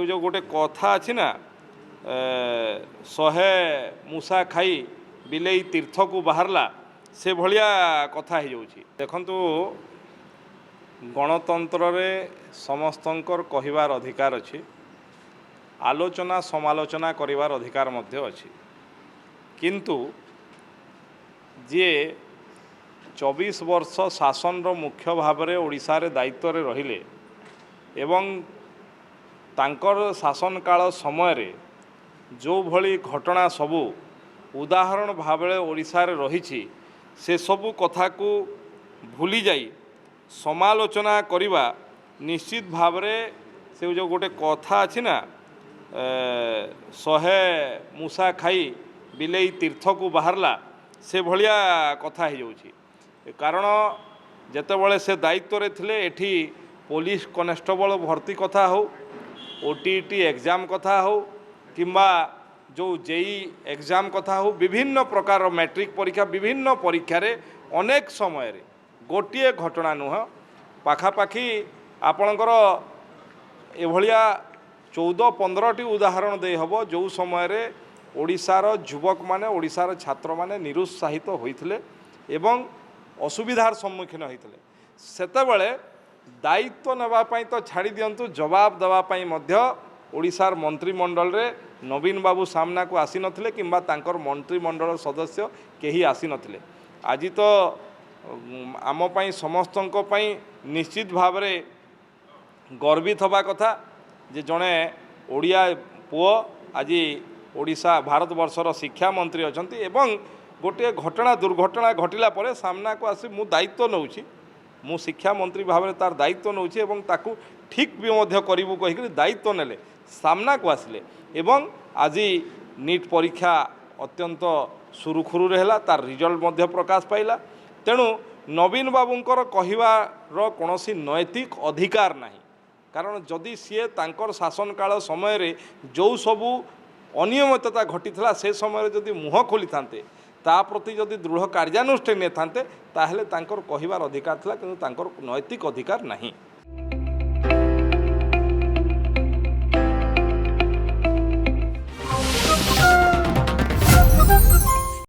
से जो गोटे कथा अच्छी ना शहे मूसा खाई बिले तीर्थ को बाहरला से भाया कथा हो देखु गणतंत्र रे समस्तंकर कहिबार अधिकार अच्छी आलोचना समालोचना करिवार अधिकार मध्य अच्छी किंतु जी 24 वर्ष शासन रो मुख्य भाव में ओडिशा रे दायित्व रे रहिले एवं तांकर शासन काल समय रे जो भली घटना सबू उदाहरण भाव ओडिशा रे रही से सबू कथा को भूली जाई समालोचना करिबा निश्चित भाव से जो गोटे कथा अच्छी ना शहे मूसा खाई बिले तीर्थ को बाहरला से भाया कथा हो कारण जेतेबळे से दायित्व रे थिले एठी पुलिस कनेस्टेबल भर्ती कथा हो ओटीटी एग्जाम कथा हो किंबा जो जेई एग्जाम कथा हो विभिन्न प्रकार मैट्रिक परीक्षा विभिन्न परीक्षा रे अनेक समय रे गोटे घटना नुह पाखापाखि आपणकर एभलिया 14-15 उदाहरण दे हबो जो समय रे ओडिशार युवक माने ओडिशार छात्र माने निरुत्साहित होइथिले एवं असुविधार सम्मुखीन होइथिले सेतेबळे दायित्व नेबापाई तो छाड़ी दियंतु जवाब देवापाई मध्य ओडिशार मंत्रिमंडल रे नवीन बाबू सामना को आसी नथिले किंबा तांकर मंत्रिमंडल सदस्य केही आसी नथिले आज तो आम पाई समस्तंको पाई निश्चित भाव रे गर्वित हवा कथा जे जड़े ओडिया पुओ आज ओडिशा भारत वर्षर शिक्षा मंत्री अछंती एवं गोटे घटना दुर्घटना घटिला परे सामना को आसी मु दायित्व नौछि मु शिक्षा मंत्री भाव में तार दायित्व नौछि एवं ताकू ठीक भी मध्य करिवु कहिकरी दायित्व नेले सामना को आसिले एवं आज नीट परीक्षा अत्यंत सुरुखुरु रहला तार रिजल्ट मध्य प्रकाश पाइला तेणु नवीन बाबूंकर कहिबार कोनोसी नैतिक अधिकार नाही कारण जदि सी तांकर शासन काल समय रे जो सबू अनियमितता घटीला से समय जदि मुह खोली थांते ता प्रति जदि दृढ़ कार्यानुष्ठान ने थांते ताहले तांकर कहिबार अधिकार थिला किंतु तांकर नैतिक अधिकार नहीं।